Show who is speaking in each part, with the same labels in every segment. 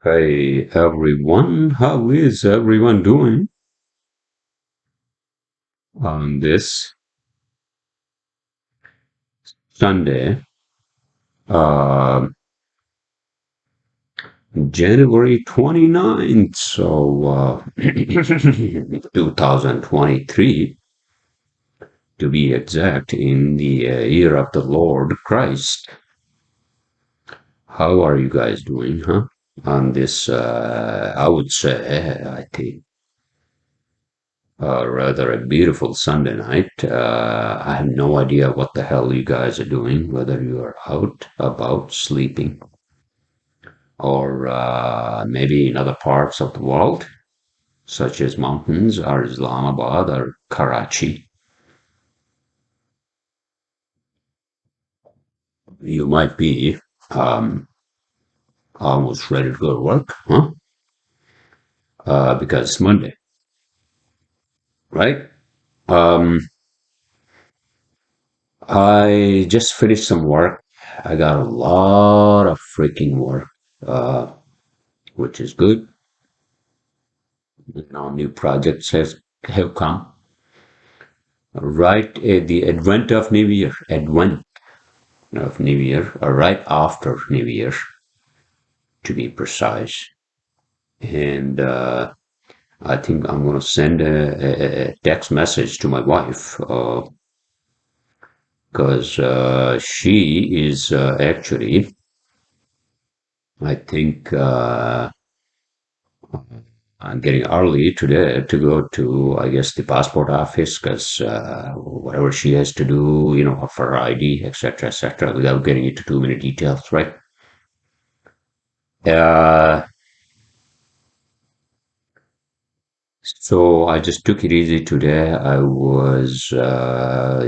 Speaker 1: Hey everyone, how is everyone doing on this Sunday, uh, January 29th, 2023 to be exact, in the year of the Lord Christ? How are you guys doing, huh? On this, I would say, I think, rather a beautiful Sunday night. I have no idea what the hell you guys are doing, whether you are out, about, sleeping, or maybe in other parts of the world, such as mountains or Islamabad or Karachi. You might be um, almost ready to go to work, huh? Because it's Monday, right? Um, I just finished some work. I got a lot of freaking work, uh, which is good. New projects have come right at the advent of New Year, or right after New Year, to be precise. And I think I'm going to send a text message to my wife because she is actually, I think, I'm getting early today to go to, I guess, the passport office because whatever she has to do, for her ID, etc., without getting into too many details, right? Uh, so I just took it easy today. I was, out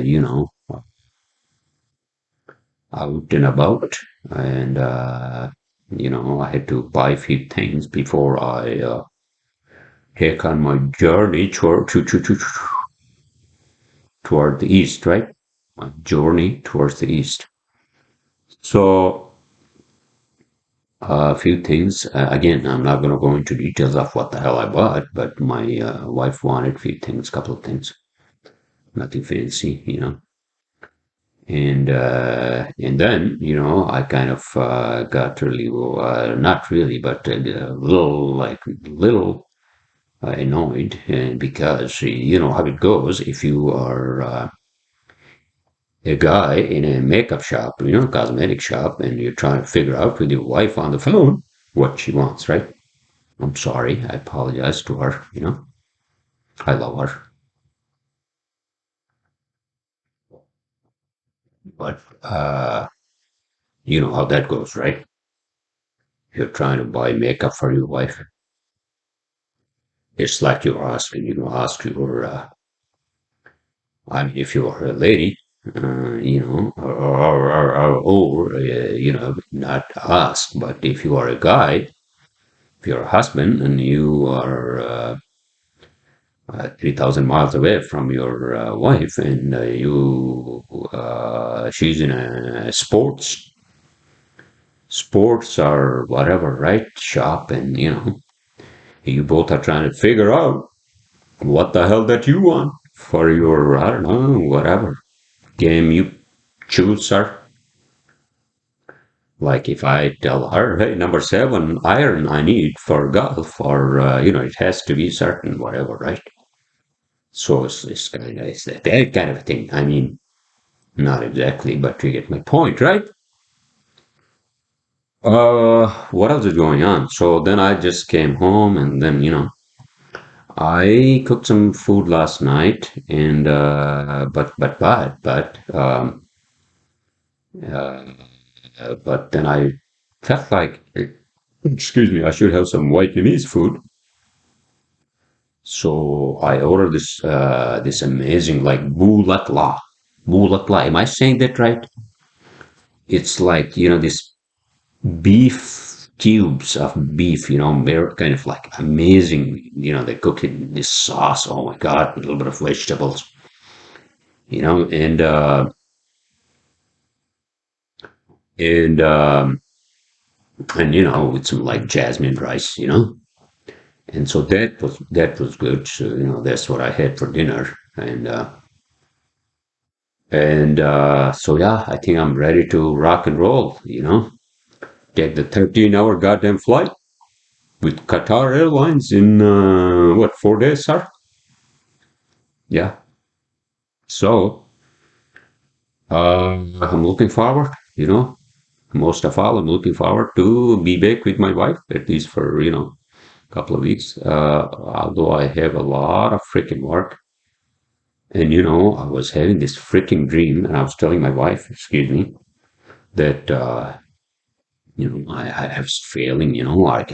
Speaker 1: and about, and I had to buy a few things before I take on my journey toward the east, right? My journey towards the east. So a few things. Again, I'm not going to go into details of what the hell I bought, but my wife wanted a few things, couple of things, nothing fancy. And then I kind of got really not really, but a little annoyed, and because you know how it goes if you are a guy in a makeup shop, cosmetic shop, and you're trying to figure out with your wife on the phone what she wants, right? I'm sorry. I apologize to her. I love her, but you know how that goes, right? You're trying to buy makeup for your wife. It's like you're asking, ask your, I mean, if you're a lady, or not ask, but if you are a guy, if you're a husband and you are 3,000 miles away from your wife, and she's in a sports or whatever, right? Shop, and you both are trying to figure out what the hell that you want for your, I don't know, whatever game you choose, sir. Like if I tell her, hey, number seven iron I need for golf, or it has to be certain, whatever, right? So it's that kind of thing. I mean, not exactly, but you get my point, right? What else is going on? So then I just came home, and then I cooked some food last night, and uh, but then I felt like, excuse me, I should have some Vietnamese food. So I ordered this amazing, like, bulat la. Bulat la. Am I saying that right? It's like this beef cubes of beef. They're kind of like amazing. They cook it in this sauce. Oh my God, a little bit of vegetables. And and with some like jasmine rice, and so that was good. So that's what I had for dinner, and so yeah, I think I'm ready to rock and roll. Take the 13-hour goddamn flight with Qatar Airlines in what, 4 days, sir? Yeah. So I'm looking forward. Most of all, I'm looking forward to be back with my wife at least for a couple of weeks. Although I have a lot of freaking work, and I was having this freaking dream, and I was telling my wife, excuse me, that I was failing. Like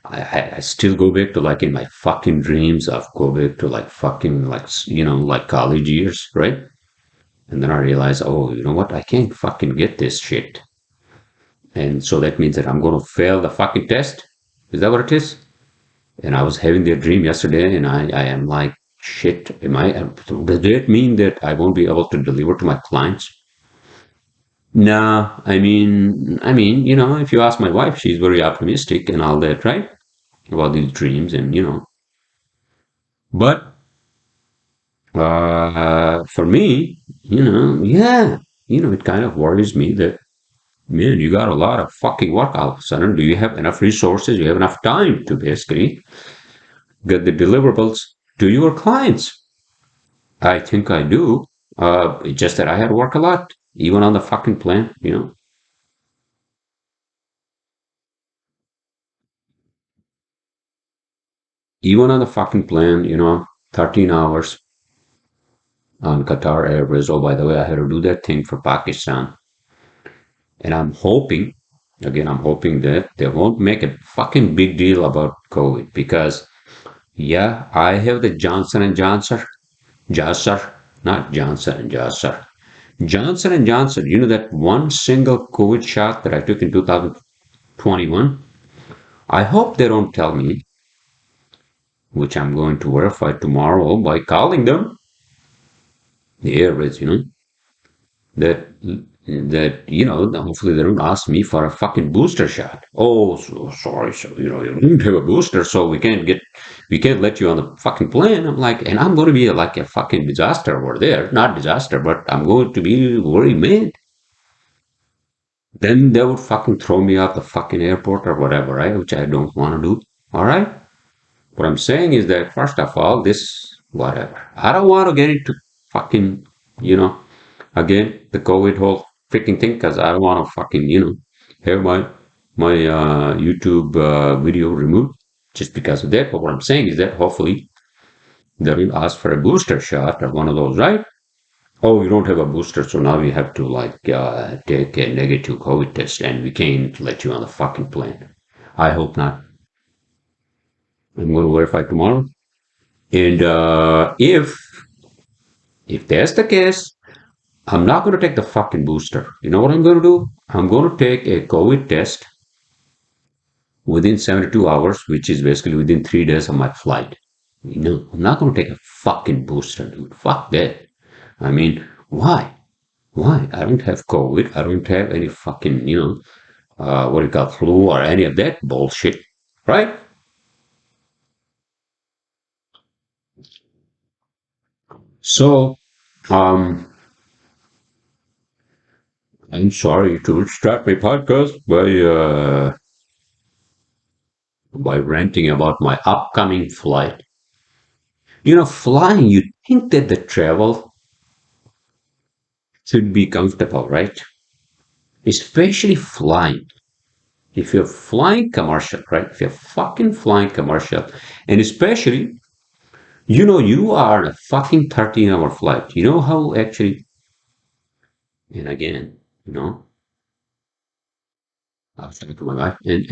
Speaker 1: I still go back to like in my fucking dreams. I've go back to like fucking like like college years, right? And then I realize, oh, you know what? I can't fucking get this shit. And so that means that I'm going to fail the fucking test. Is that what it is? And I was having that dream yesterday, and I am like, shit. Does that mean that I won't be able to deliver to my clients? No, if you ask my wife, she's very optimistic and all that, right? About these dreams, and but for me, yeah, it kind of worries me that, man, you got a lot of fucking work all of a sudden. Do you have enough resources? Do you have enough time to basically get the deliverables to your clients? I think I do. It's just that I had to work a lot, even on the fucking plan. Even on the fucking plan, 13 hours on Qatar Airways. Oh, by the way, I had to do that thing for Pakistan. And I'm hoping that they won't make a fucking big deal about COVID because, yeah, I have the Johnson and Johnson, not Johnson and Johnson. Johnson and Johnson, that one single COVID shot that I took in 2021. I hope they don't tell me, which I'm going to verify tomorrow by calling them, the airways, that hopefully they don't ask me for a fucking booster shot. Oh, so sorry, so you don't have a booster, so we can't let you on the fucking plane. I'm like, and I'm going to be like a fucking disaster over there, not disaster, but I'm going to be very mad. Then they would fucking throw me out the fucking airport or whatever, right? Which I don't want to do. All right. What I'm saying is that first of all, this whatever. I don't want to get into fucking, you know, again the COVID whole freaking thing because I don't want to fucking have my YouTube video removed just because of that. But what I'm saying is that hopefully they will ask for a booster shot or one of those, right? Oh, you don't have a booster, so now you have to like take a negative COVID test, and we can't let you on the fucking plane. I hope not. I'm going to verify tomorrow, and if that's the case, I'm not going to take the fucking booster. You know what I'm going to do? I'm going to take a COVID test within 72 hours, which is basically within 3 days of my flight. I'm not going to take a fucking booster, dude. Fuck that. I mean, why? Why? I don't have COVID. I don't have any fucking, what do you call flu or any of that bullshit, right? So, um, I'm sorry to start my podcast by ranting about my upcoming flight. Flying, you think that the travel should be comfortable, right? Especially flying. If you're flying commercial, right? If you're fucking flying commercial, and especially, you are on a fucking 13-hour flight. You know how actually, and again, I was talking to my wife, and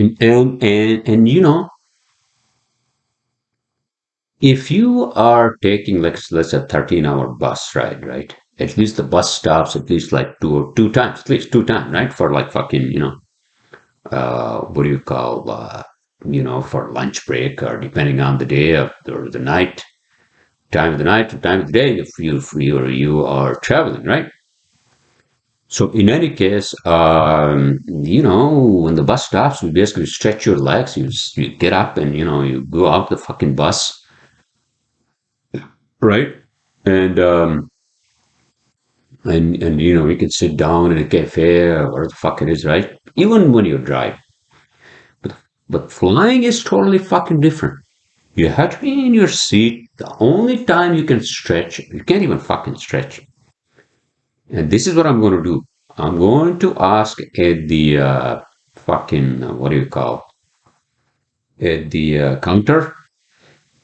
Speaker 1: if you are taking, let's say, a 13-hour bus ride, right? At least the bus stops at least like two times, at least two times, right? For like fucking, what do you call, for lunch break or depending on the day or the night, time of the night or time of the day, if you are traveling, right? So in any case, when the bus stops, you basically stretch your legs. You get up and you go out the fucking bus, right? And you can sit down in a cafe or where the fuck it is, right? Even when you drive, but flying is totally fucking different. You have to be in your seat. The only time you can stretch, you can't even fucking stretch. And this is what I'm going to do. I'm going to ask at the fucking what do you call at the counter,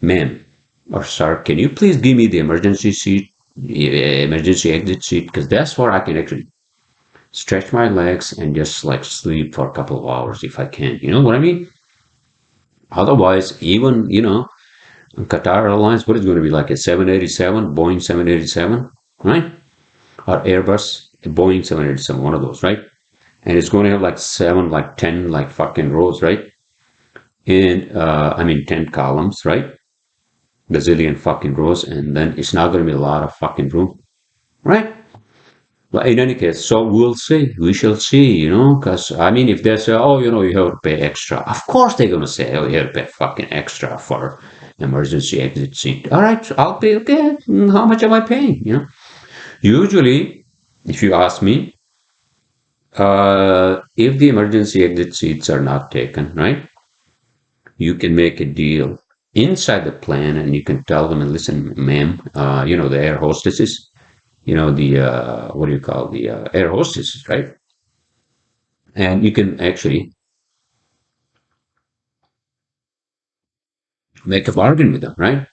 Speaker 1: ma'am or sir, can you please give me the emergency seat, emergency exit seat, because that's where I can actually stretch my legs and just like sleep for a couple of hours if I can. You know what I mean? Otherwise, even on Qatar Airlines, what is going to be like a 787, Boeing 787, right? Or Airbus, a Boeing 787, one of those, right? And it's going to have like seven, like 10, like fucking rows, right? And I mean 10 columns, right? Gazillion fucking rows, and then it's not going to be a lot of fucking room, right? But in any case, so we'll see. We shall see, because I mean, if they say, oh, you have to pay extra, of course they're going to say, oh, you have to pay fucking extra for emergency exit seat. All right, I'll pay. Okay, how much am I paying? Usually, if you ask me, if the emergency exit seats are not taken, right, you can make a deal inside the plan and you can tell them, and listen, ma'am, the air hostesses, the, what do you call the air hostesses, right? And you can actually make a bargain with them, right?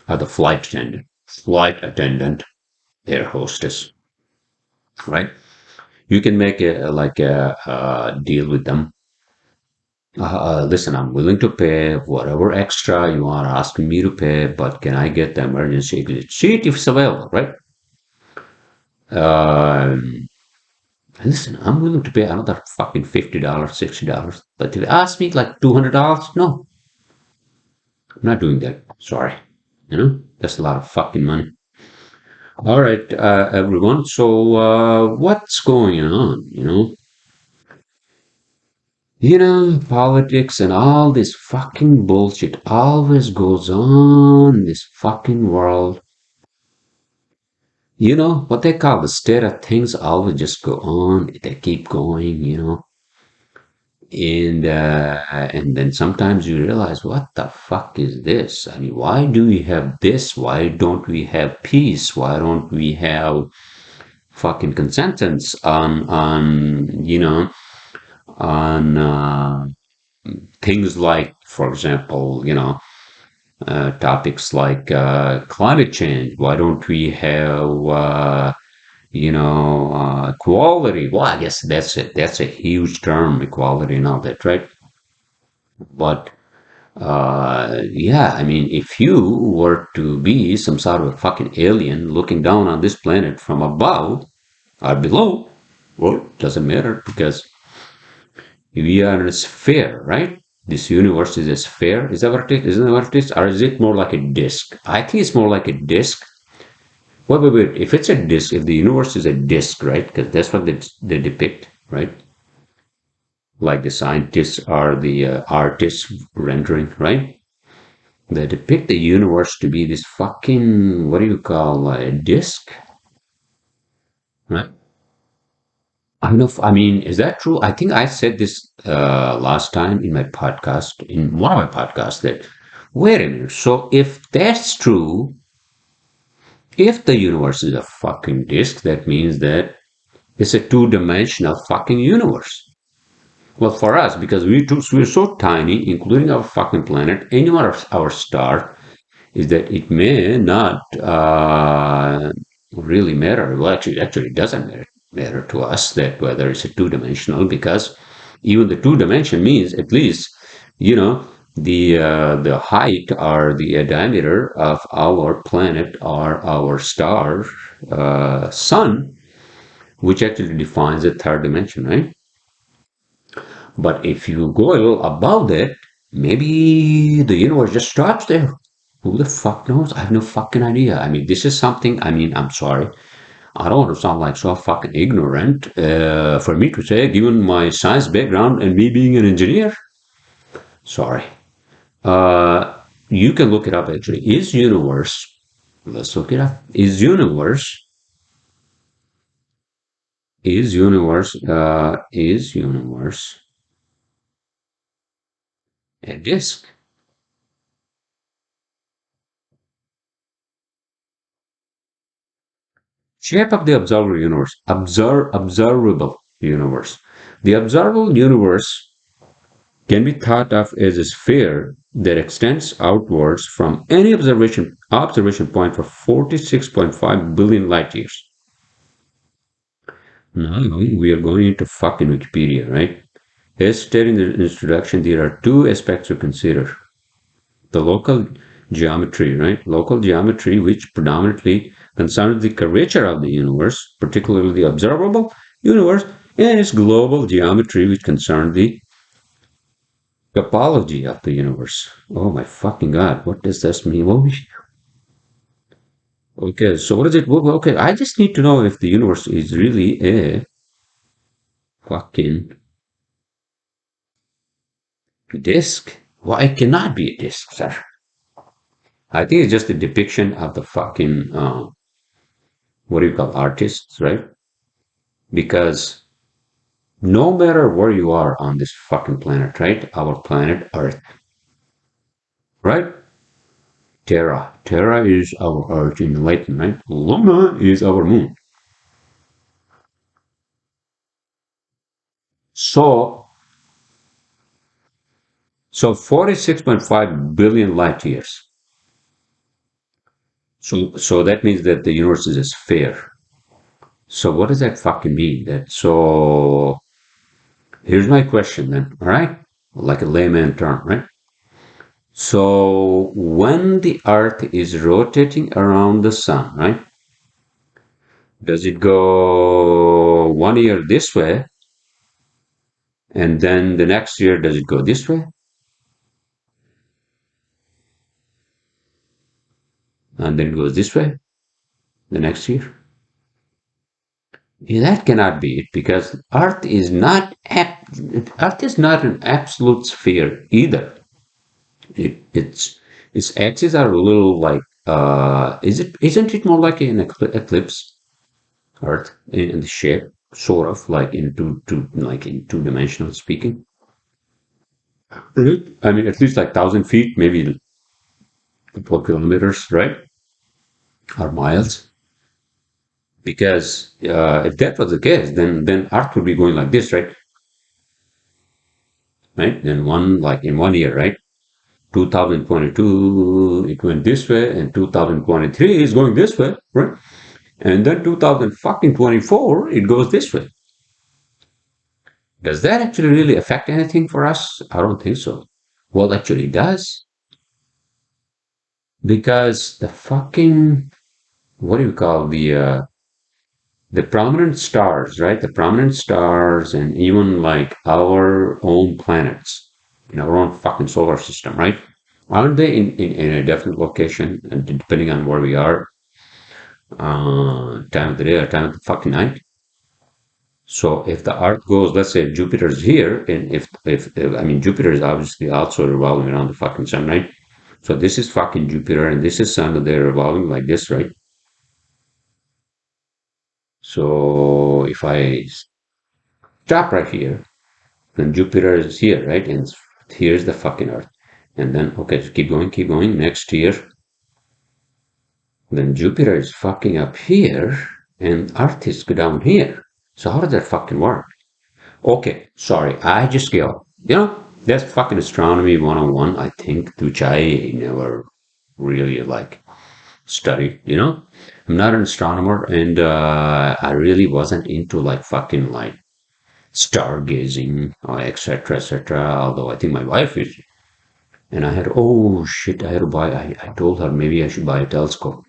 Speaker 1: The flight attendant, air hostess, right? You can make a deal with them. Listen, I'm willing to pay whatever extra you are asking me to pay, but can I get the emergency exit seat if it's available, right? Um, listen, I'm willing to pay another fucking $50, $60. But if you ask me like $200, no, I'm not doing that. Sorry. That's a lot of fucking money. All right, everyone. So, what's going on? Politics and all this fucking bullshit always goes on in this fucking world. What they call the state of things always just go on. They keep going. And then sometimes you realize, what the fuck is this? I mean, why do we have this? Why don't we have peace? Why don't we have fucking consensus on things like, for example, topics like climate change? Why don't we have equality? Well, I guess that's it. That's a huge term, equality and all that, right? But yeah, I mean, if you were to be some sort of a fucking alien looking down on this planet from above or below, well, it doesn't matter because we are in a sphere, right? This universe is a sphere. Is that what it is? Isn't that what it is? Or is it more like a disk? I think it's more like a disk. Wait. If it's a disk, if the universe is a disk, right? Because that's what they depict, right? Like the scientists are the artists rendering, right? They depict the universe to be this fucking, what do you call a disk, right? I don't know if, I mean, is that true? I think I said this last time in my podcast, in one of my podcasts, that wait a minute. So if that's true, if the universe is a fucking disk, that means that it's a two-dimensional fucking universe. Well, for us, because we're so tiny, including our fucking planet, any one of our star, is that it may not really matter. Well, actually, it doesn't matter to us that whether it's a two-dimensional, because even the two-dimension means at least, you know, the height or the diameter of our planet or our star, sun, which actually defines the third dimension, right? But if you go a little above that, maybe the universe just stops there. Who the fuck knows? I have no fucking idea. I mean, this is something, I mean, I'm sorry. I don't want to sound like so fucking ignorant for me to say, given my science background and me being an engineer. Sorry. Uh, you can look it up actually. Is universe, let's look it up. Is universe a disk? Shape of the observable universe. Observable universe. The observable universe can be thought of as a sphere that extends outwards from any observation point for 46.5 billion light years. Now we are going into fucking Wikipedia, right? As stated in the introduction, there are two aspects to consider. The local geometry, right? Local geometry, which predominantly concerns the curvature of the universe, particularly the observable universe, and its global geometry, which concerns the topology of the universe. Oh my fucking god, what does this mean? Okay, so what is it? Okay, I just need to know if the universe is really a fucking disk. Why it cannot be a disk, sir? I think it's just a depiction of the fucking what do you call artists, right? Because no matter where you are on this fucking planet, right? Our planet Earth, right? Terra is our Earth in Latin, right? Luna is our moon. So, so 46.5 billion light years. So that means that the universe is a sphere. So what does that fucking mean? So here's my question then, all right? Like a layman term, right? So when the Earth is rotating around the sun, right? Does it go 1 year this way, and then the next year does it go this way, and then it goes this way the next year? Yeah, that cannot be it because Earth is not an absolute sphere either. Its axes are a little like isn't it more like an eclipse Earth in the shape, sort of like in two-dimensional speaking? Right. I mean, at least like 1,000 feet, maybe a couple of kilometers, right? Or miles. Because if that was the case, then Earth would be going like this, right? Right? Then one like in 1 year, right? 2022 it went this way, and 2023 is going this way, right? And then 2024 it goes this way. Does that actually really affect anything for us? I don't think so. Well, actually, it does because the fucking what do you call the prominent stars, right? The prominent stars, and even like our own planets in our own fucking solar system, right? Aren't they in a definite location, and depending on where we are, time of the day or time of the fucking night? So if the Earth goes, let's say Jupiter's here, and if I mean Jupiter is obviously also revolving around the fucking sun, right? So this is fucking Jupiter, and this is Sun, and they're revolving like this, right? So if I stop right here, then Jupiter is here, right? And here's the fucking Earth. And then, okay, so keep going. Next year, then Jupiter is fucking up here, and Earth is down here. So how does that fucking work? Okay, sorry, I just go. That's fucking astronomy 101, I think, which I never really like studied, I'm not an astronomer, and I really wasn't into like fucking like stargazing or etc. etc. Although I think my wife is, and I had oh shit, I had to buy. I told her maybe I should buy a telescope.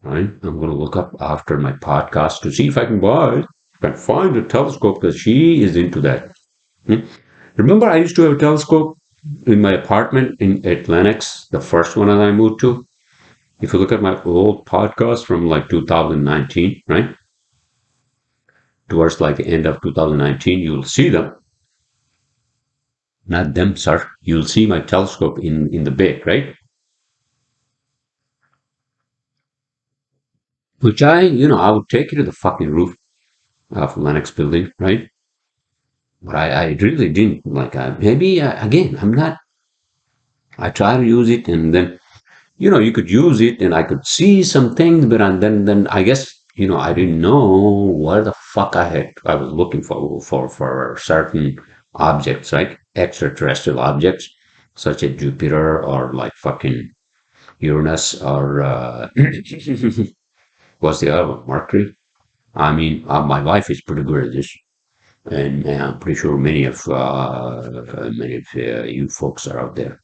Speaker 1: Right, I'm gonna look up after my podcast to see if I can buy, if I can find a telescope because she is into that. Hmm? Remember, I used to have a telescope in my apartment in at Lenox, the first one that I moved to. If you look at my old podcast from like 2019, right? Towards like the end of 2019, you'll see them. Not them, sir. You'll see my telescope in the back, right? Which I would take it to the fucking roof of Lennox building, right? But I really didn't like. Maybe again, I'm not. I try to use it, and then you could use it, and I could see some things, but and then I guess I didn't know what the fuck I was looking for certain objects, like extraterrestrial objects, such as Jupiter or like fucking Uranus or what's the other one, Mercury. I mean, my wife is pretty good at this, and I'm pretty sure many of you folks are out there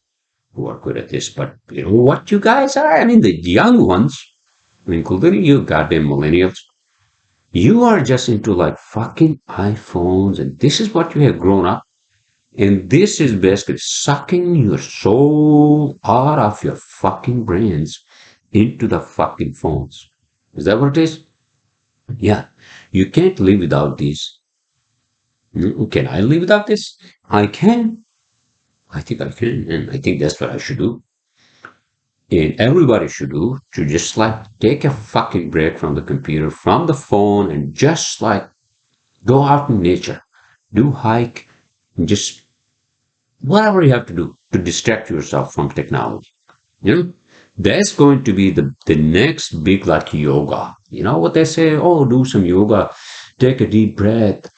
Speaker 1: who are good at this. But you know what you guys are? I mean, the young ones, including you goddamn millennials, you are just into like fucking iPhones, and this is what you have grown up. And this is basically sucking your soul out of your fucking brains into the fucking phones. Is that what it is? Yeah. You can't live without these. Can I live without this? I can. I think I can. And I think that's what I should do. And everybody should do to just like take a fucking break from the computer, from the phone, and just like go out in nature, do hike, and just whatever you have to do to distract yourself from technology. You know, that's going to be the next big like yoga. You know what they say? Oh, do some yoga, take a deep breath.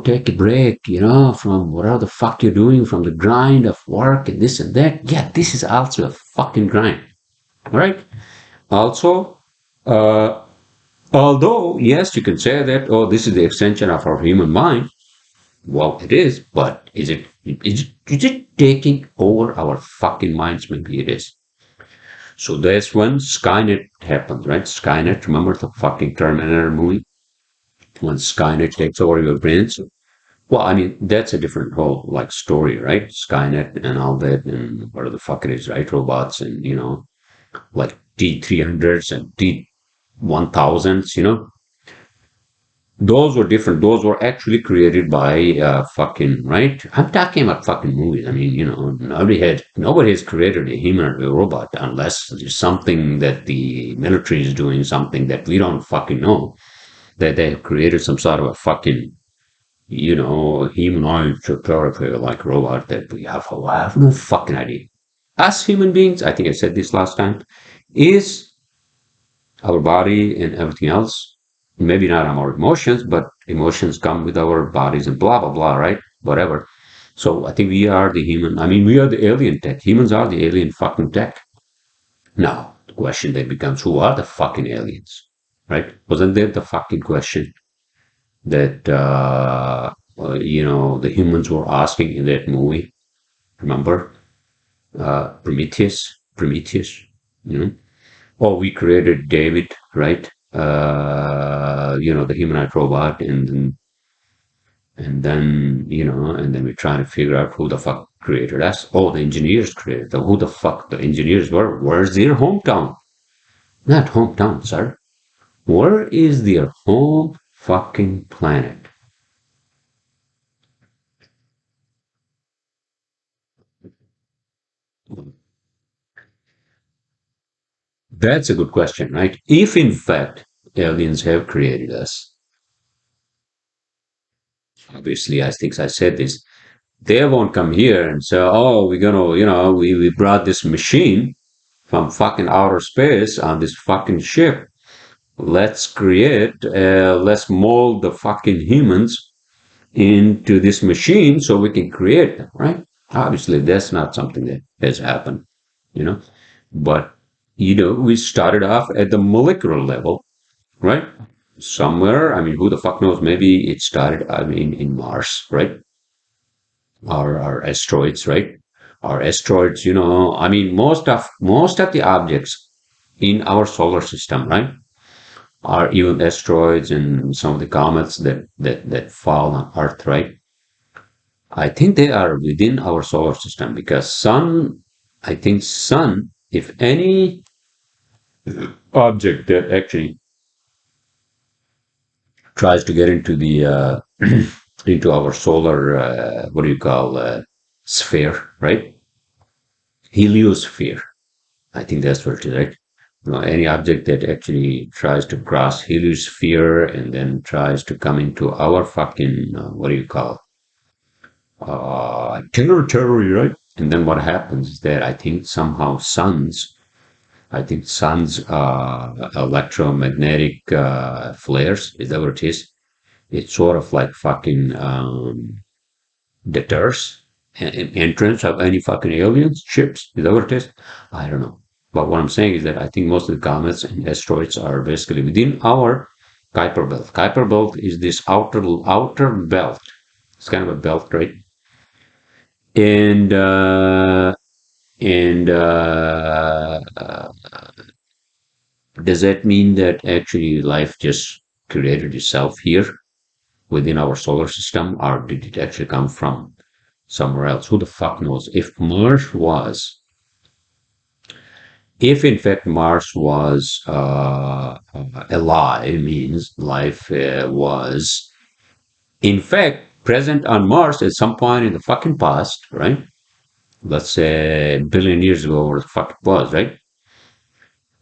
Speaker 1: Take a break. From whatever the fuck you're doing, from the grind of work and this and that. Yeah, this is also a fucking grind. All right. Also, uh, although, yes, you can say that, oh, this is the extension of our human mind. Well, it is, but is it taking over our fucking minds? Maybe it is. So that's when Skynet happened, right? Skynet, remember the fucking Terminator movie? When Skynet takes over your brains. Well, I mean, that's a different whole like story, right? Skynet and all that, and whatever the fuck it is, right? Robots and like T-300s and T-1000s, those were different. Those were actually created by fucking right. I'm talking about fucking movies. I mean, nobody has created a human or a robot unless there's something that the military is doing, something that we don't fucking know. That they have created some sort of a fucking humanoid chauffeur like robot that I have no fucking idea. Us human beings, I think I said this last time, is our body and everything else. Maybe not our emotions, but emotions come with our bodies and blah, blah, blah, right? Whatever. So I think we are the human. I mean, we are the alien tech. Humans are the alien fucking tech. Now, the question then becomes who are the fucking aliens? Right? Wasn't that the fucking question that, the humans were asking in that movie? Remember? Prometheus, you know? Oh, we created David, right? The humanoid robot, and then we're trying to figure out who the fuck created us. Oh, the engineers created them. Who the fuck the engineers were? Where's their hometown? Not hometown, sir. Where is their home fucking planet? That's a good question, right? If in fact aliens have created us, obviously, I think I said this, they won't come here and say, oh, we're gonna, we brought this machine from fucking outer space on this fucking ship. Let's mold the fucking humans into this machine so we can create them, right? Obviously, that's not something that has happened, you know. But, we started off at the molecular level, right? Somewhere, I mean, who the fuck knows? Maybe it started, I mean, in Mars, right? Our asteroids, right? Our asteroids, I mean, most of the objects in our solar system, right, are even asteroids and some of the comets that fall on Earth, right? I think they are within our solar system because sun, I think sun, if any, object that actually tries to get into the into our solar what do you call sphere, right? Heliosphere. I think that's what it is, right? Any object that actually tries to cross heliosphere and then tries to come into our fucking what do you call territory, right? And then what happens is that I think suns electromagnetic flares is that what it is? It's sort of like fucking deters entrance of any fucking aliens ships. Is that what it is? I don't know. But what I'm saying is that I think most of the comets and asteroids are basically within our Kuiper belt. Kuiper belt is this outer belt. It's kind of a belt, right? And does that mean that actually life just created itself here within our solar system, or did it actually come from somewhere else? Who the fuck knows? If in fact Mars was alive, means life was in fact present on Mars at some point in the fucking past, right? Let's say a billion years ago, or the fuck it was, right?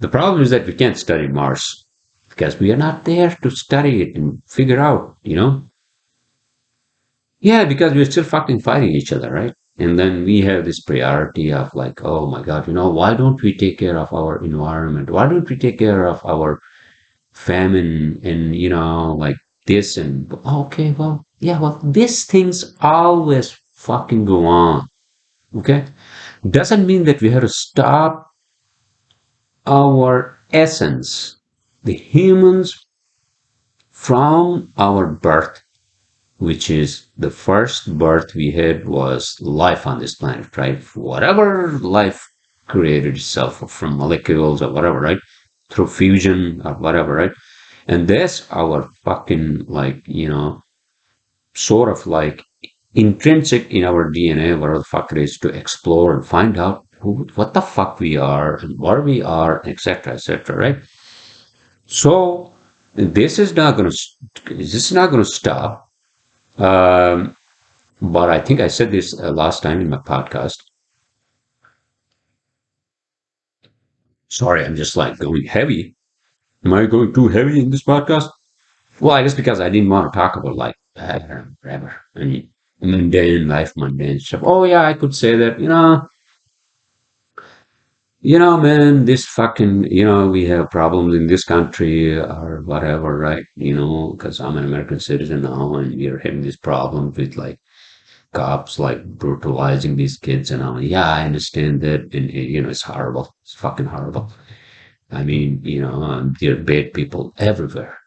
Speaker 1: The problem is that we can't study Mars because we are not there to study it and figure out, Yeah, because we're still fucking fighting each other, right? And then we have this priority of like, oh my God, why don't we take care of our environment? Why don't we take care of our famine and, like this and, okay, well, yeah, well, these things always fucking go on, okay? Doesn't mean that we have to stop our essence, the humans from our birth, which is the first birth we had was life on this planet, right? Whatever life created itself from molecules or whatever, right? Through fusion or whatever, right? And that's our fucking like, sort of like intrinsic in our DNA, whatever the fuck it is, to explore and find out what the fuck we are and where we are, etc., right? So this is not going to stop. Um, But I think I said this last time in my podcast. Sorry, I'm just like going heavy. Am I going too heavy in this podcast? Well, I guess because I didn't want to talk about like I don't know, whatever. I mean, mundane life, mundane stuff. Oh yeah, I could say that. Man, this fucking, we have problems in this country or whatever, right? Because I'm an American citizen now, and we're having this problem with like cops like brutalizing these kids and all. Yeah, I understand that, and it's horrible. It's fucking horrible. I mean, there are bad people everywhere.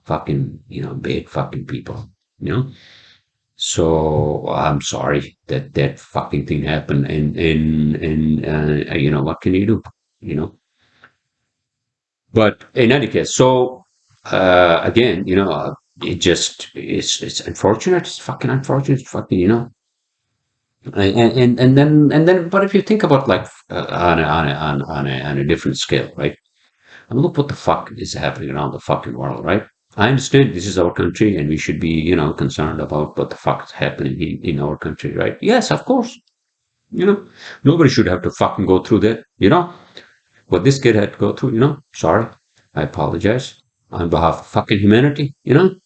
Speaker 1: Fucking, bad fucking people. You know. So I'm sorry that that fucking thing happened, and what can you do? You know. But in any case, so again, it's unfortunate. It's fucking unfortunate. It's fucking and then but if you think about like on a different scale, right? I mean, look what the fuck is happening around the fucking world, right? I understand this is our country and we should be, concerned about what the fuck is happening in our country, right? Yes, of course. You know, nobody should have to fucking go through that, what this kid had to go through, sorry. I apologize on behalf of fucking humanity, but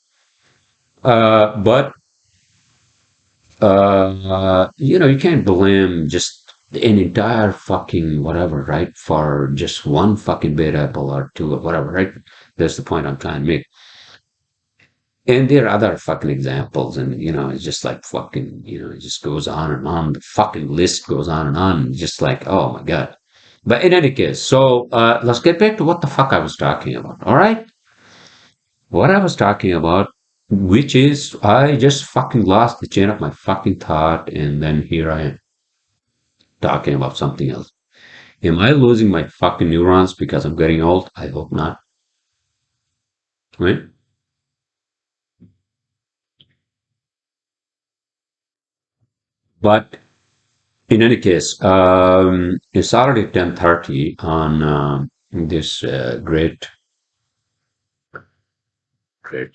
Speaker 1: you can't blame just an entire fucking whatever, right? For just one fucking bad apple or two or whatever, right? That's the point I'm trying to make. And there are other fucking examples, and it's just like fucking, it just goes on and on. The fucking list goes on and on, and just like, oh my god. But in any case, so let's get back to what the fuck I was talking about. All right, what I was talking about, which is I just fucking lost the chain of my fucking thought, and then here I am talking about something else. Am I losing my fucking neurons because I'm getting old? I hope not. Right? But in any case, it's already 10:30 on. this great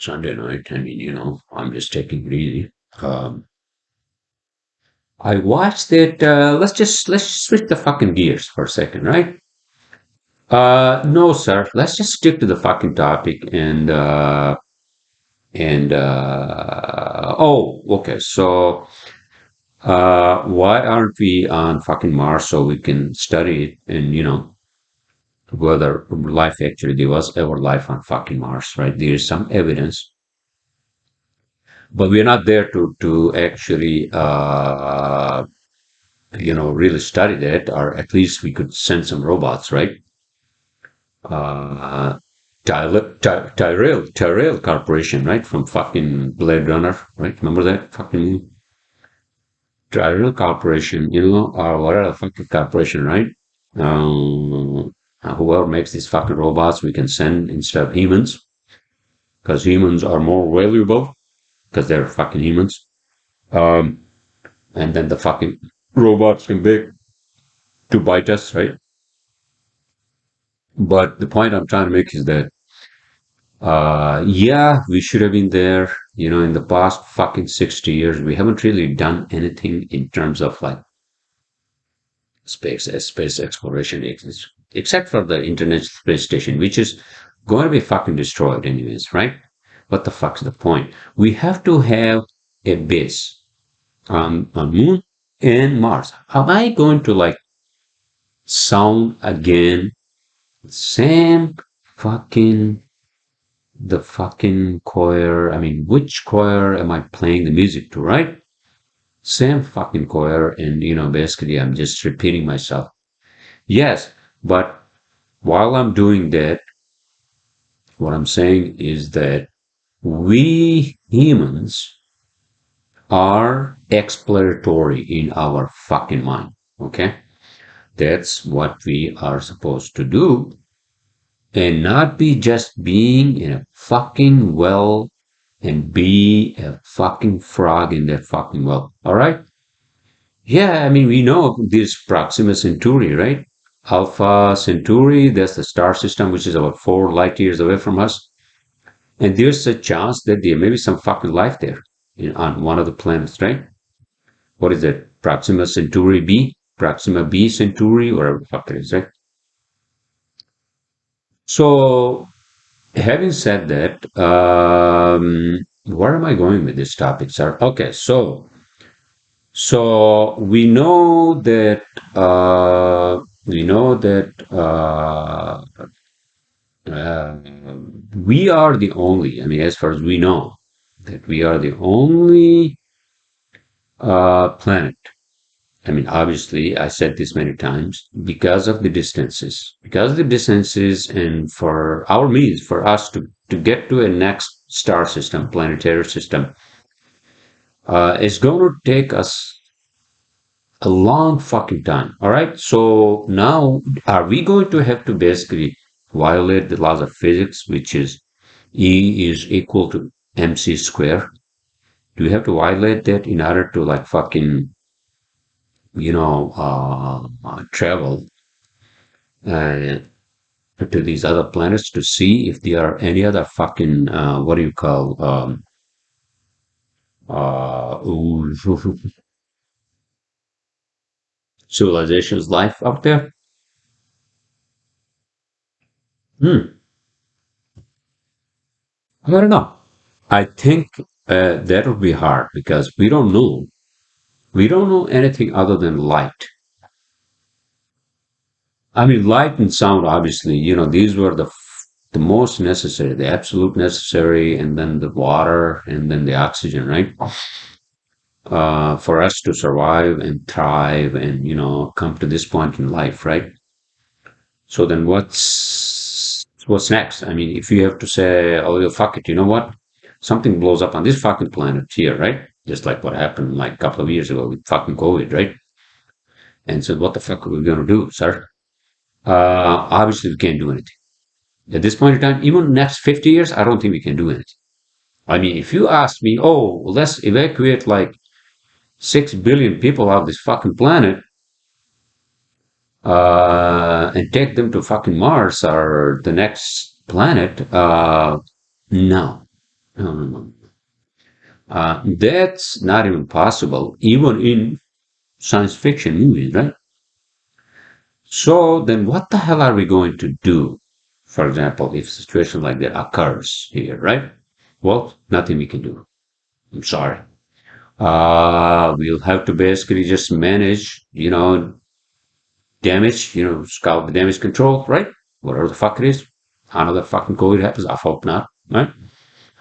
Speaker 1: Sunday night. I mean, I'm just taking it easy. Um, I watched it. Let's switch the fucking gears for a second, right? No, sir. Let's just stick to the fucking topic and oh, okay. So why aren't we on fucking Mars so we can study it and whether life actually there was ever life on fucking Mars, right? There is some evidence, but we're not there to actually really study that, or at least we could send some robots, right? Uh, Tyrell Corporation, right? From fucking Blade Runner, right? Remember that fucking Tyrell Corporation, or whatever fucking corporation, right? Um, Whoever makes these fucking robots, we can send instead of humans, because humans are more valuable because they're fucking humans. Um, and then the fucking robots can be to bite us, right? But the point I'm trying to make is that, yeah, we should have been there. In the past fucking 60 years, we haven't really done anything in terms of like space exploration, except for the International Space Station, which is going to be fucking destroyed anyways, right? What the fuck's the point? We have to have a base on Moon and Mars. Am I going to like sound again same fucking the fucking choir? I mean, which choir am I playing the music to, right? Same fucking choir, and basically I'm just repeating myself. Yes, but while I'm doing that, what I'm saying is that we humans are exploratory in our fucking mind. Okay? That's what we are supposed to do and not be just being in a fucking well and be a fucking frog in that fucking well. All right? Yeah, I mean, we know this Proxima Centauri, right? Alpha Centauri, that's the star system, which is about 4 light years away from us. And there's a chance that there may be some fucking life there on one of the planets, right? What is it? Proxima Centauri B? Proxima B Centauri, whatever the fuck it is, right? So, having said that, where am I going with this topic, sir? Okay, so we know that uh, we are the only. I mean, as far as we know, that we are the only planet. I mean, obviously, I said this many times because of the distances, and for our means, for us to get to a next star system, planetary system, it's going to take us a long fucking time. All right. So now, are we going to have to basically violate the laws of physics, which is E is equal to mc square? Do we have to violate that in order to like fucking travel uh, to these other planets to see if there are any other fucking what do you call ooh, civilizations life up there? Hmm. I don't know. I think that would be hard because we don't know. We don't know anything other than light. I mean, light and sound, obviously, these were the most necessary, the absolute necessary, and then the water, and then the oxygen, right? For us to survive and thrive and come to this point in life, right? So then what's next? I mean, if you have to say, oh, well, fuck it, you know what? Something blows up on this fucking planet here, right? Just like what happened like a couple of years ago with fucking COVID, right? And so what the fuck are we gonna do, sir? Obviously we can't do anything. At this point in time, even next 50 years, I don't think we can do anything. I mean, if you ask me, oh, let's evacuate like 6 billion people off this fucking planet, and take them to fucking Mars or the next planet. No, no, no, no. That's not even possible, even in science fiction movies, right? So then what the hell are we going to do? For example, if a situation like that occurs here, right? Well, nothing we can do. I'm sorry. We'll have to basically just manage, damage, scout the damage control, right? Whatever the fuck it is. Another fucking COVID happens. I hope not, right?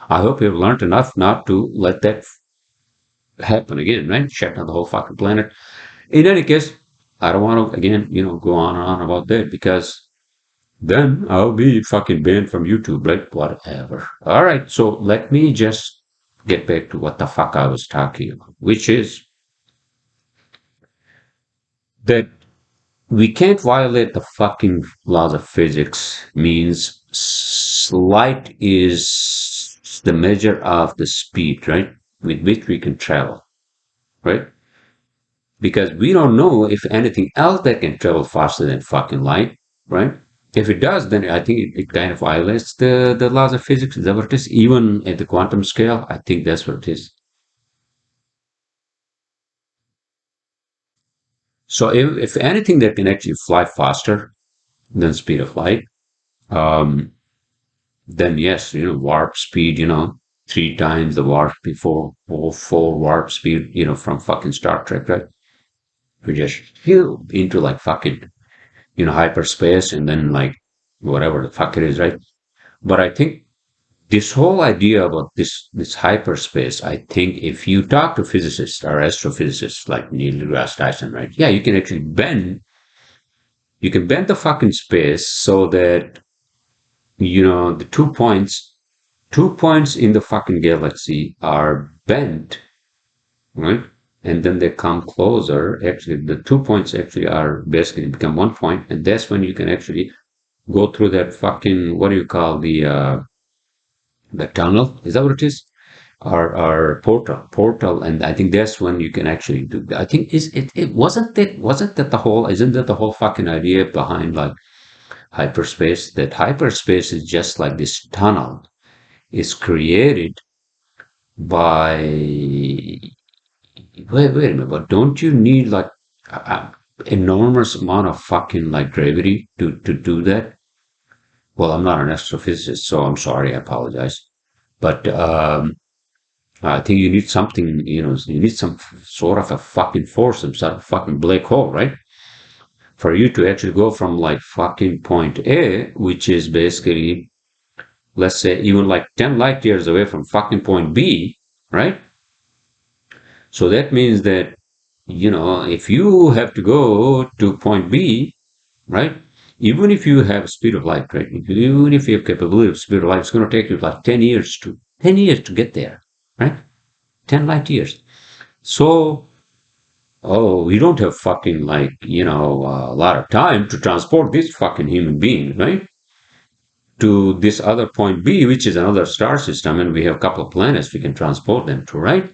Speaker 1: I hope we've learned enough not to let that happen again, right? Shut down the whole fucking planet. In any case, I don't want to, again, go on and on about that because then I'll be fucking banned from YouTube, right? Whatever. All right. So let me just get back to what the fuck I was talking about, which is that we can't violate the fucking laws of physics means light is the measure of the speed, right? With which we can travel, right? Because we don't know if anything else that can travel faster than fucking light, right? If it does, then I think it kind of violates the laws of physics. Is that what it is? Even at the quantum scale, I think that's what it is. So if anything that can actually fly faster than the speed of light, um, then yes, warp speed, three times the warp before or four warp speed, from fucking Star Trek, right? We just into like fucking, hyperspace and then like whatever the fuck it is, right? But I think this whole idea about this hyperspace, I think if you talk to physicists or astrophysicists like Neil deGrasse Tyson, right? Yeah, you can bend the fucking space so that the 2 points in the fucking galaxy are bent, right? And then they come closer. Actually, the 2 points actually are basically become 1 point, and that's when you can actually go through that fucking what do you call the tunnel? Is that what it is? Or portal, and I think that's when you can actually do. I think is it. It wasn't that the whole isn't that the whole fucking idea behind like hyperspace? That hyperspace is just like this tunnel is created by wait a minute, but don't you need like enormous amount of fucking like gravity to do that? Well, I'm not an astrophysicist, so I'm sorry, I apologize. But I think you need something, you need some sort of a fucking force, some sort of fucking black hole, right? For you to actually go from like fucking point A, which is basically, let's say, even like 10 light years away from fucking point B, right? So that means that, if you have to go to point B, right? Even if you have speed of light, right? Even if you have capability of speed of light, it's going to take you like 10 years to get there, right? 10 light years. So, oh, we don't have fucking like, a lot of time to transport this fucking human being, right? To this other point B, which is another star system, and we have a couple of planets we can transport them to, right?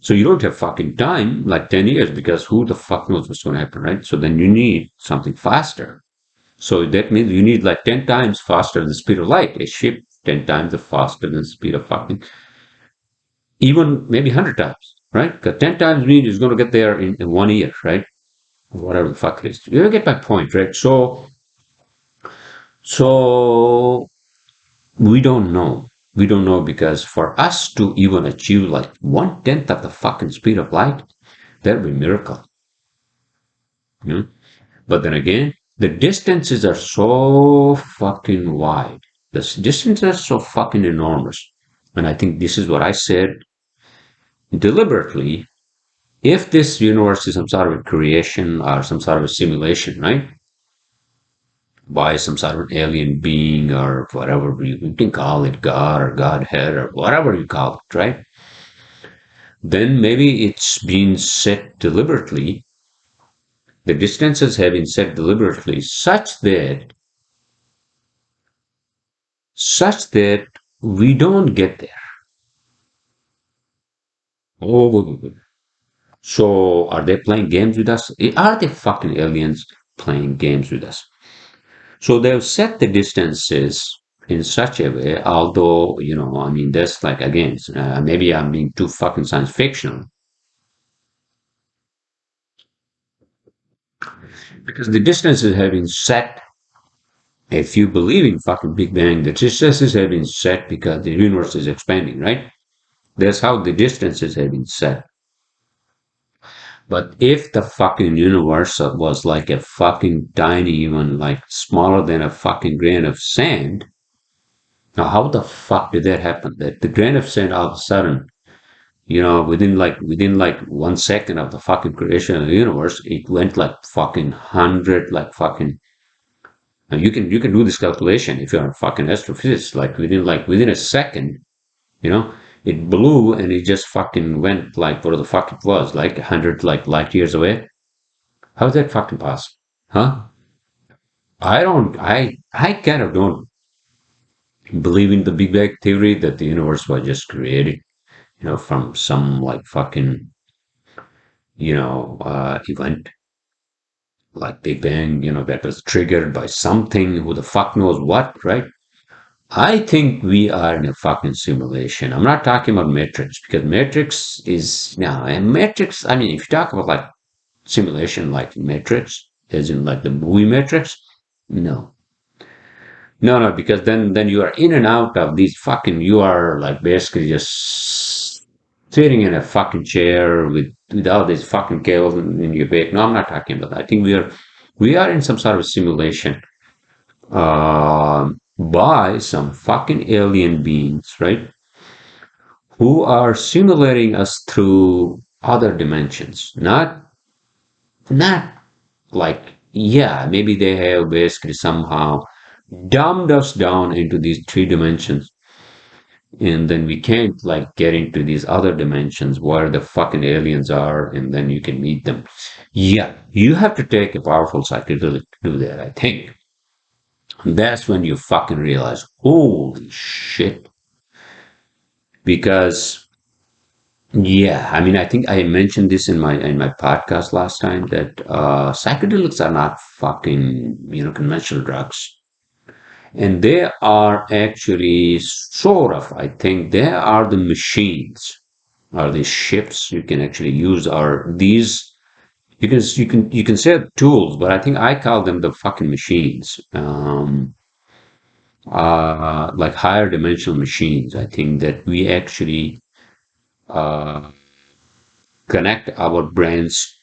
Speaker 1: So you don't have fucking time, like 10 years, because who the fuck knows what's going to happen, right? So then you need something faster. So that means you need like 10 times faster than the speed of light. A ship 10 times the faster than the speed of fucking, even maybe 100 times, right? Because 10 times means it's going to get there in 1 year, right? Whatever the fuck it is. You get my point, right? So we don't know. We don't know because for us to even achieve like 1/10 of the fucking speed of light, that'd be a miracle. You know? But then again, the distances are so fucking wide. The distances are so fucking enormous. And I think this is what I said deliberately. If this universe is some sort of a creation or some sort of a simulation, right? By some sort of an alien being or whatever you can call it, God or Godhead or whatever you call it, right? Then maybe it's been set deliberately. The distances have been set deliberately such that we don't get there. Oh, so are they playing games with us? Are they fucking aliens playing games with us. So they've set the distances in such a way, although, I mean, that's like, again, maybe I'm being too fucking science fictional, because the distances have been set. If you believe in fucking Big Bang, the distances have been set because the universe is expanding, right? That's how the distances have been set. But if the fucking universe was like a fucking tiny, even like smaller than a fucking grain of sand, now how the fuck did that happen? That the grain of sand all of a sudden, within like 1 second of the fucking creation of the universe, it went like fucking 100, like fucking. And you can do this calculation if you're a fucking astrophysicist. Like within a second, you know, it blew and it just fucking went like where the fuck it was, like 100 like light years away. How's that fucking possible? Huh? I kind of don't believe in the Big Bang theory that the universe was just created, from some like fucking, event like Big Bang, that was triggered by something, who the fuck knows what, right? I think we are in a fucking simulation. I'm not talking about Matrix because Matrix is now, and Matrix, I mean, if you talk about like simulation like Matrix, as in like the movie Matrix, no. No, no, because then you are in and out of these fucking. You are like basically just sitting in a fucking chair with all this fucking chaos in your back. No, I'm not talking about that. I think we are in some sort of simulation by some fucking alien beings, right? Who are simulating us through other dimensions, not like, yeah, maybe they have basically somehow dumbed us down into these three dimensions, and then we can't like get into these other dimensions where the fucking aliens are, and then you can meet them. Yeah, you have to take a powerful psychedelic to do that, I think. And that's when you fucking realize, holy shit. Because yeah, I mean, I think I mentioned this in my podcast last time that psychedelics are not fucking conventional drugs. And they are actually sort of, I think, they are the machines, are the ships you can actually use, are these. You can say tools, but I think I call them the fucking machines, like higher dimensional machines. I think that we actually uh, connect our brains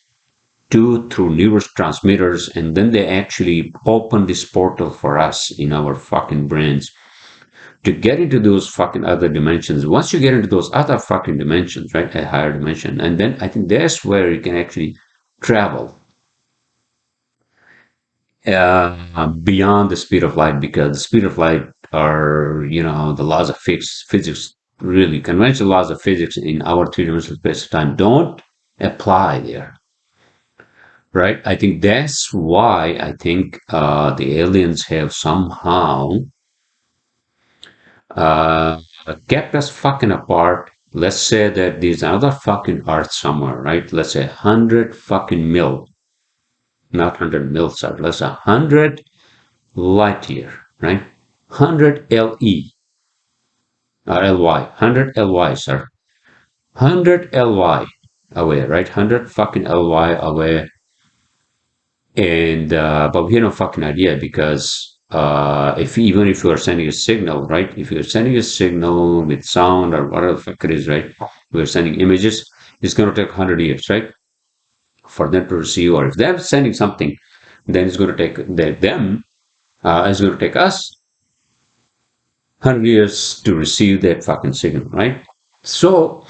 Speaker 1: to through neurotransmitters, and then they actually open this portal for us in our fucking brains to get into those fucking other dimensions. Once you get into those other fucking dimensions, right, a higher dimension, and then I think that's where you can actually travel beyond the speed of light, because the speed of light are, the laws of physics, really conventional laws of physics in our three-dimensional space of time don't apply there, right? I think that's why I think the aliens have somehow uh, kept us fucking apart. Let's say that there's another fucking Earth somewhere, right? Let's say 100 fucking mil, not 100 mil, sorry. Let's say 100 light year, right? 100 LE or LY, 100 LY, sir. 100 LY away, right? 100 fucking LY away. And but we have no fucking idea, because if even if you are sending a signal, right? If you're sending a signal with sound or whatever the fuck it is, right? We're sending images. It's going to take 100 years, right, for them to receive. Or if they're sending something, then it's going to take them. It's going to take us 100 years to receive that fucking signal, right? So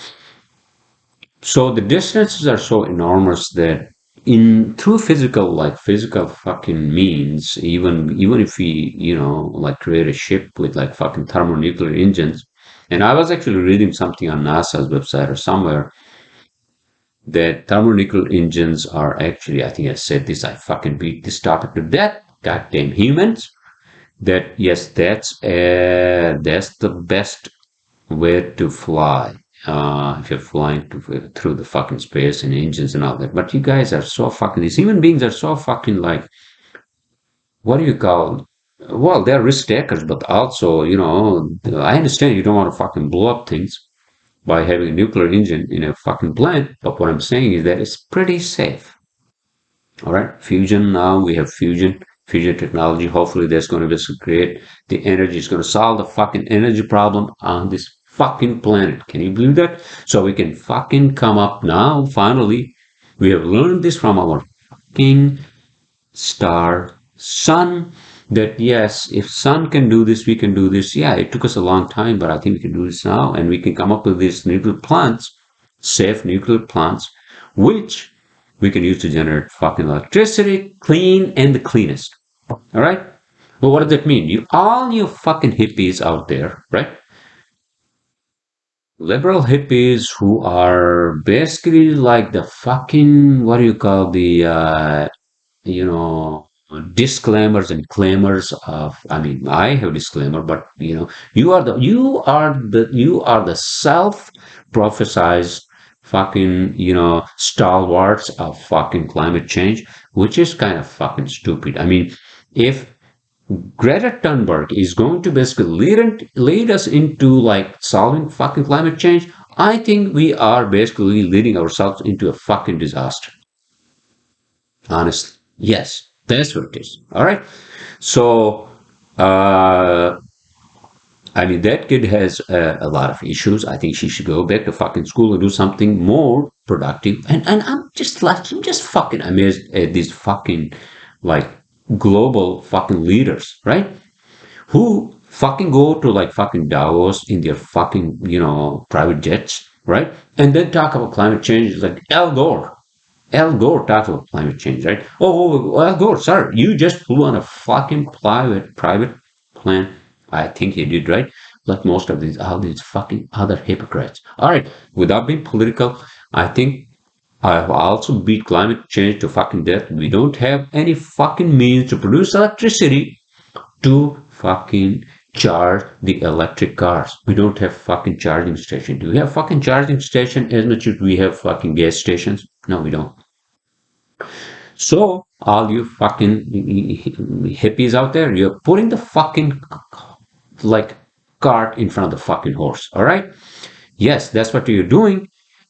Speaker 1: So the distances are so enormous that in through physical fucking means, even if we, like create a ship with like fucking thermonuclear engines. And I was actually reading something on NASA's website or somewhere that thermonuclear engines are actually, I think I said this, I fucking beat this topic to death, goddamn humans. That yes, that's the best way to fly, if you're flying through the fucking space and engines and all that. But you guys are so fucking, these human beings are so fucking like what do you call? Well, they're risk takers, but also, I understand you don't want to fucking blow up things by having a nuclear engine in a fucking plant. But what I'm saying is that it's pretty safe. All right, fusion. Now we have fusion technology. Hopefully, that's going to just create the energy. It's going to solve the fucking energy problem on this fucking planet. Can you believe that? So we can fucking come up now. Finally, we have learned this from our fucking star sun. That yes, if sun can do this, we can do this. Yeah, it took us a long time, but I think we can do this now, and we can come up with these nuclear plants, safe nuclear plants, which we can use to generate fucking electricity, clean and the cleanest. All right. Well, what does that mean? All you fucking hippies out there, right? Liberal hippies who are basically like the fucking what do you call the you know disclaimers and claimers of, I mean, I have disclaimer, but you are the self prophesized fucking stalwarts of fucking climate change, which is kind of fucking stupid. I mean, if Greta Thunberg is going to basically lead us into like solving fucking climate change, I think we are basically leading ourselves into a fucking disaster. Honestly, yes, that's what it is. All right. So, uh, I mean, that kid has a lot of issues. I think she should go back to fucking school and do something more productive. And I'm just fucking amazed at these fucking like global fucking leaders, right? Who fucking go to like fucking Davos in their fucking private jets, right? And then talk about climate change like Al Gore. Al Gore talks about climate change, right? Oh, Al Gore, sir, you just flew on a fucking private plane. I think he did, right? Like most of all these fucking other hypocrites. All right, without being political, I think I've also beat climate change to fucking death. We don't have any fucking means to produce electricity to fucking charge the electric cars. We don't have fucking charging station. Do we have fucking charging station as much as we have fucking gas stations? No, we don't. So, all you fucking hippies out there, you're putting the fucking like cart in front of the fucking horse. All right? Yes, that's what you're doing,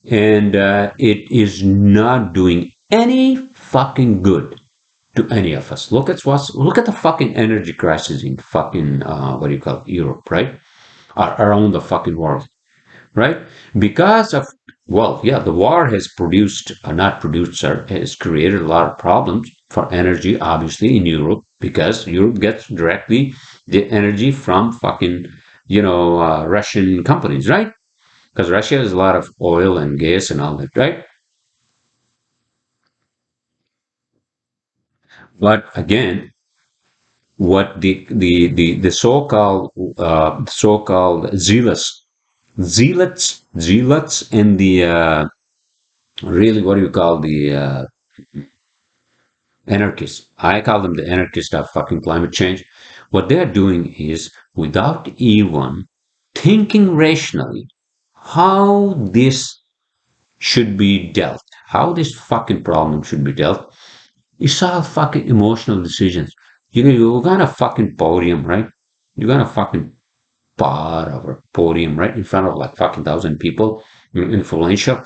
Speaker 1: and it is not doing any fucking good to any of us. Look at the fucking energy crisis in fucking what do you call it, Europe, right? Around the fucking world, right? Because of, well, yeah, the war has produced, not produced, sir, has created a lot of problems for energy, obviously, in Europe, because Europe gets directly the energy from fucking, Russian companies, right? Because Russia has a lot of oil and gas and all that, right? But again, what the so-called zealots and the really, what do you call the anarchists? I call them the anarchists of fucking climate change. What they're doing is, without even thinking rationally how this should be dealt, how this fucking problem should be dealt, it's all fucking emotional decisions. You're gonna fucking podium, right? You're gonna fucking bar or a podium right in front of like fucking thousand people, influential.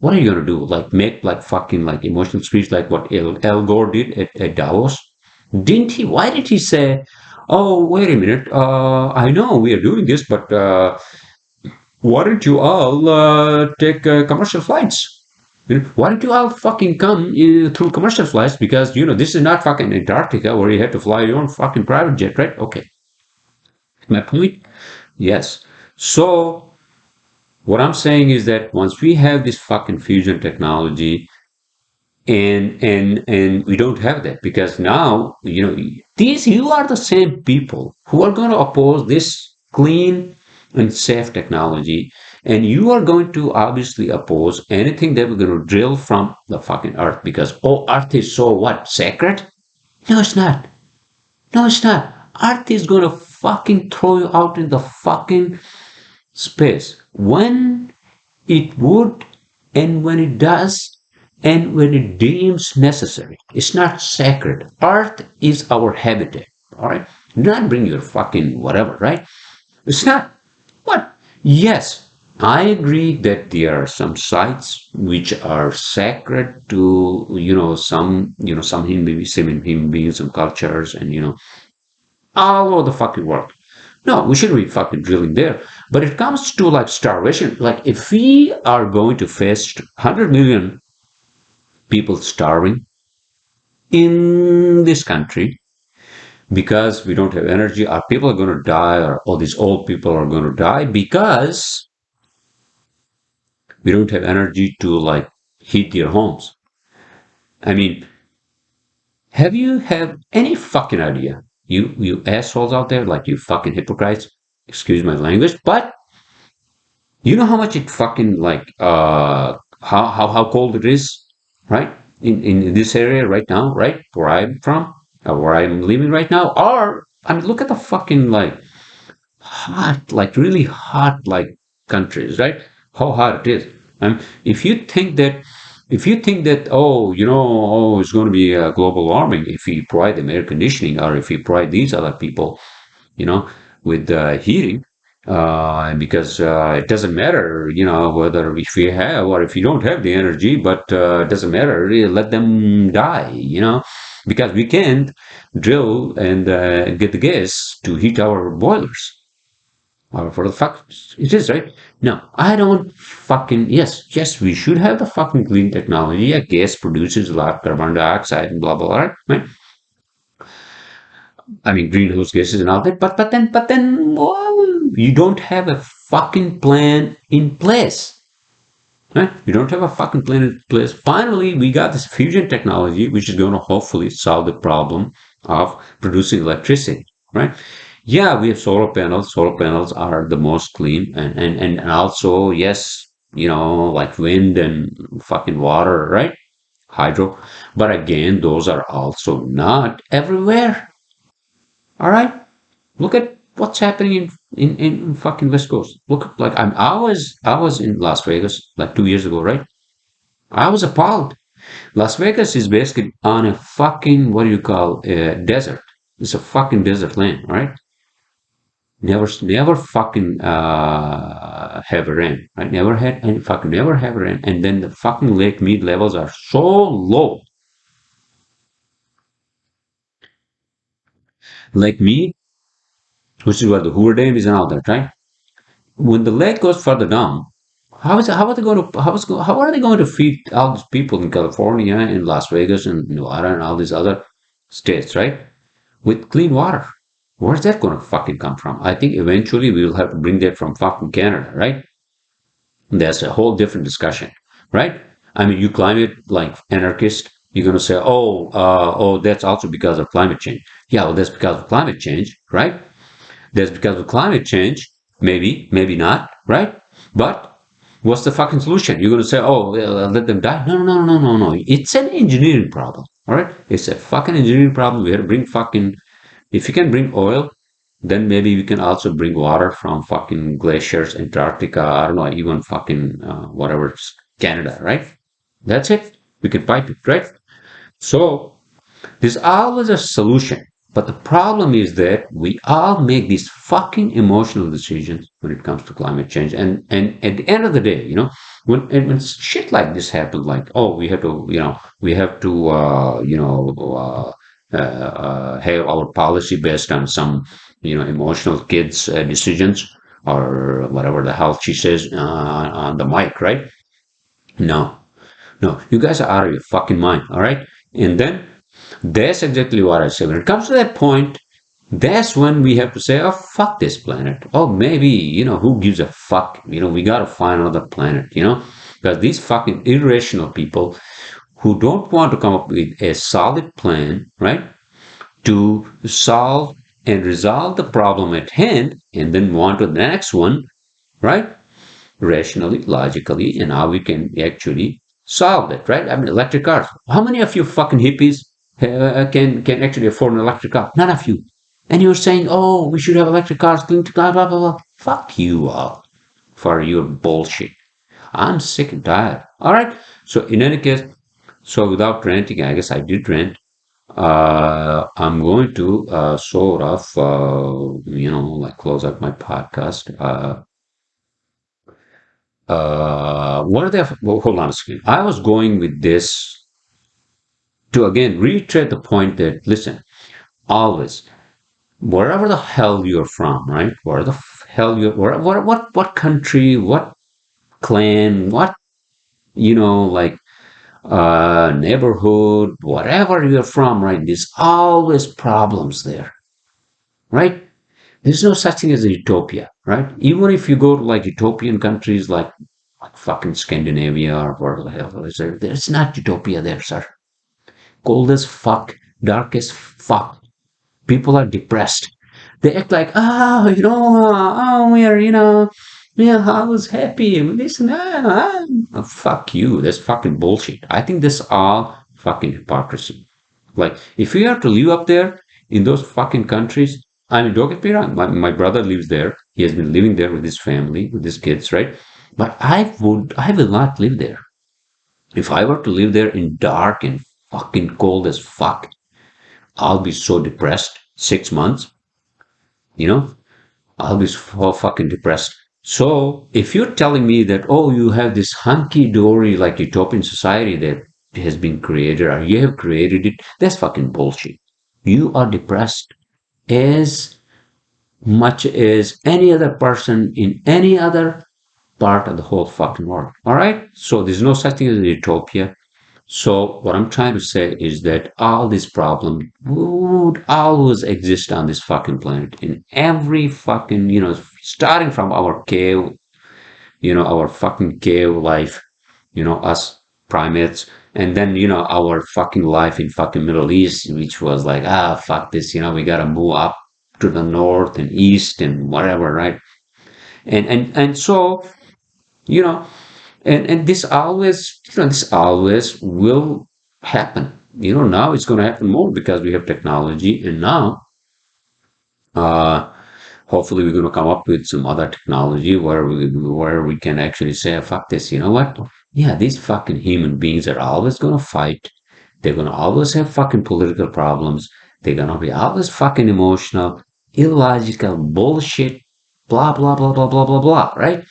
Speaker 1: What are you gonna do? Like make like fucking like emotional speech like what Al Gore did at Davos? Didn't he? Why did he say, "Oh, wait a minute. I know we are doing this, but why don't you all take commercial flights? Why don't you all fucking come through commercial flights? Because this is not fucking Antarctica where you have to fly your own fucking private jet, right? Okay, my point. Yes. So what I'm saying is that once we have this fucking fusion technology, and we don't have that, because now these you are the same people who are going to oppose this clean and safe technology, and you are going to obviously oppose anything that we're going to drill from the fucking earth, because earth is so what, sacred? No, it's not. No, it's not. Earth is going to fucking throw you out in the fucking space when it would, and when it does, and when it deems necessary. It's not sacred. Earth is our habitat, all right? Do not bring your fucking whatever, right? It's not. What? Yes, I agree that there are some sites which are sacred to, some human beings, some cultures, and, all over the fucking world. No, we shouldn't be fucking drilling there. But it comes to like starvation. Like if we are going to face 100 million people starving in this country because we don't have energy, our people are going to die, or all these old people are going to die because we don't have energy to like heat their homes. I mean, have any fucking idea? You assholes out there, like you fucking hypocrites, excuse my language, but you know how much it fucking like how cold it is, right? In this area right now, right? Where I'm from, where I'm living right now. Or I mean look at the fucking like hot, like really hot like countries, right? How hot it is. If you think that it's going to be global warming if we provide them air conditioning or if we provide these other people you know, with heating, because it doesn't matter, whether if we have or if you don't have the energy, but it doesn't matter. Really, let them die, because we can't drill and get the gas to heat our boilers. Or for the fact it is right. No, I don't fucking yes, we should have the fucking clean technology. A gas produces a lot of carbon dioxide and blah blah blah, right? I mean, greenhouse gases and all that. But then, well, you don't have a fucking plan in place. Right? You don't have a fucking plan in place. Finally, we got this fusion technology, which is going to hopefully solve the problem of producing electricity. Right? Yeah, we have solar panels. Solar panels are the most clean, and also yes, like wind and fucking water, right? Hydro. But again, those are also not everywhere. All right. Look at what's happening in fucking West Coast. Look, like I was in Las Vegas like 2 years ago, right? I was appalled. Las Vegas is basically on a fucking what do you call desert? It's a fucking desert land, all right? Never fucking have a rain, right? Never had any fucking never have a rain, and then the fucking lake mead levels are so low. Lake mead, which is where the Hoover Dam is and all that, right? When the lake goes further down, how are they going to feed all these people in California and Las Vegas and Nevada and all these other states, right? With clean water. Where's that going to fucking come from? I think eventually we will have to bring that from fucking Canada, right? That's a whole different discussion, right? I mean, you climate like anarchist, you're going to say, oh, that's also because of climate change. Yeah, well, that's because of climate change, right? That's because of climate change. Maybe, maybe not, right? But what's the fucking solution? You're going to say, oh, well, let them die? No, no, no, no, no. It's an engineering problem, all right? It's a fucking engineering problem. We have to bring fucking, if you can bring oil, then maybe we can also bring water from fucking glaciers, Antarctica, I don't know, even fucking whatever, Canada, right? That's it. We can pipe it, right? So there's always a solution. But the problem is that we all make these fucking emotional decisions when it comes to climate change. And at the end of the day, when shit like this happens, like, oh, we have to have our policy based on some, emotional kids' decisions or whatever the hell she says on the mic, right? No, no, you guys are out of your fucking mind, all right? And then that's exactly what I say. When it comes to that point, that's when we have to say, oh, fuck this planet. Oh, maybe, who gives a fuck? We got to find another planet, because these fucking irrational people who don't want to come up with a solid plan, right, to solve and resolve the problem at hand and then want to the next one, right? Rationally, logically, and how we can actually solve it, right? I mean, electric cars. How many of you fucking hippies can actually afford an electric car? None of you. And you're saying, oh, we should have electric cars, clean, blah, blah, blah, blah. Fuck you all for your bullshit. I'm sick and tired. All right. So in any case, So without renting, I guess I did rent. I'm going to sort of, like close out my podcast. What are the, well, hold on a second. I was going with this to again reiterate the point that, listen, always, wherever the hell you're from, right? Where the hell you're, what country, what clan, what, like, neighborhood, whatever you're from, right? There's always problems there, right? There's no such thing as a utopia, right? Even if you go to like utopian countries like fucking Scandinavia or where the hell is there, there's not utopia there, sir. Cold as fuck, dark as fuck. People are depressed. They act like, oh, we are, yeah, I was happy. This and that. Oh, fuck you. That's fucking bullshit. I think this all fucking hypocrisy. Like, if you have to live up there in those fucking countries, I mean, don't get me wrong. My brother lives there. He has been living there with his family, with his kids, right? But I will not live there. If I were to live there in dark and fucking cold as fuck, I'll be so depressed. 6 months, you know, I'll be so fucking depressed. So if you're telling me that, oh, you have this hunky dory like utopian society that has been created or you have created it, that's fucking bullshit. You are depressed as much as any other person in any other part of the whole fucking world. All right. So there's no such thing as a utopia. So what I'm trying to say is that all these problems would always exist on this fucking planet in every fucking, starting from our cave, our fucking cave life, us primates, and then, our fucking life in fucking Middle East, which was like, fuck this, we gotta move up to the north and east and whatever, right? And so, you know, and this always will happen. Now it's going to happen more because we have technology, and now uh, hopefully we're going to come up with some other technology where we can actually say, fuck this. You know what? Yeah, these fucking human beings are always going to fight. They're going to always have fucking political problems. They're going to be always fucking emotional, illogical bullshit, blah blah blah blah blah blah blah. Right?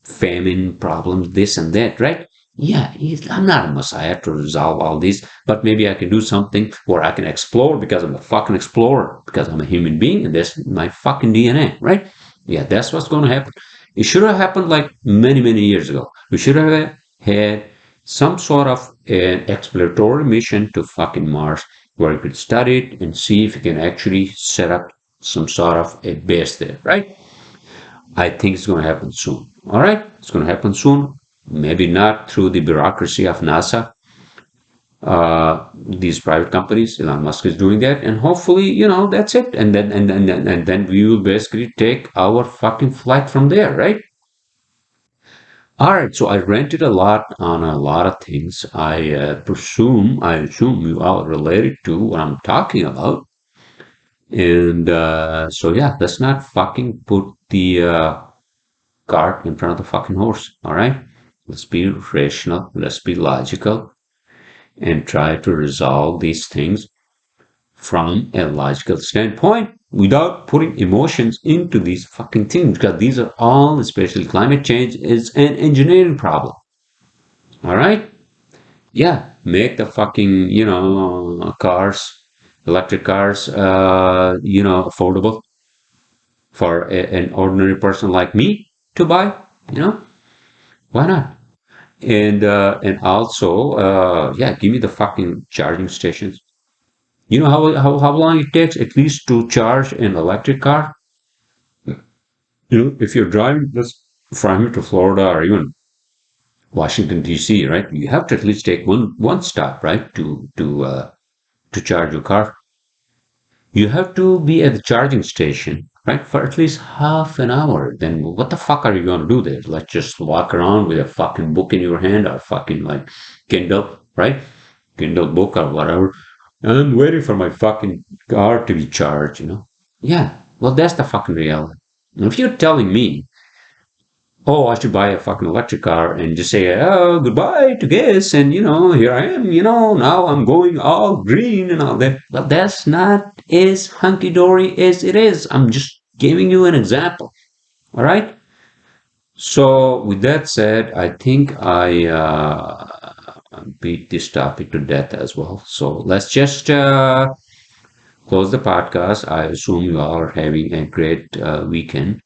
Speaker 1: Famine problems, this and that, right? Yeah, I'm not a messiah to resolve all these, but maybe I can do something where I can explore because I'm a fucking explorer, because I'm a human being and that's my fucking DNA, right? Yeah, that's what's going to happen. It should have happened like many, many years ago. We should have had some sort of an exploratory mission to fucking Mars where we could study it and see if we can actually set up some sort of a base there, right? I think it's going to happen soon. All right, it's going to happen soon. Maybe not through the bureaucracy of NASA. These private companies, Elon Musk is doing that, and hopefully, that's it. And then we will basically take our fucking flight from there, right? All right. So I rented a lot on a lot of things. I assume you all related to what I'm talking about. And so yeah, let's not fucking put the cart in front of the fucking horse. All right. Let's be rational. Let's be logical and try to resolve these things from a logical standpoint without putting emotions into these fucking things because these are all, especially climate change, is an engineering problem. All right. Yeah. Make the fucking, cars, electric cars, affordable for an ordinary person like me to buy. You know, why not? And also, yeah, give me the fucking charging stations. You know how long it takes at least to charge an electric car? If you're driving this from here to Florida or even Washington D.C., right? You have to at least take one stop, right, to charge your car. You have to be at the charging station, right, for at least half an hour. Then what the fuck are you going to do there? Like just walk around with a fucking book in your hand or fucking like Kindle, right? Kindle book or whatever. And I'm waiting for my fucking car to be charged. Yeah. Well, that's the fucking reality. If you're telling me oh, I should buy a fucking electric car and just say, oh, goodbye to gas. And, here I am, now I'm going all green and all that. But that's not as hunky dory as it is. I'm just giving you an example. All right. So, with that said, I think I beat this topic to death as well. So, let's just close the podcast. I assume you all are having a great weekend.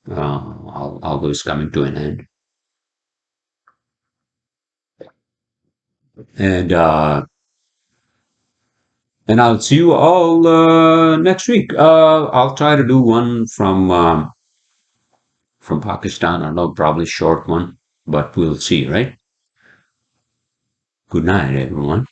Speaker 1: Although it's coming to an end. And I'll see you all next week. I'll try to do one from Pakistan. I know probably short one, but we'll see. Right. Good night, everyone.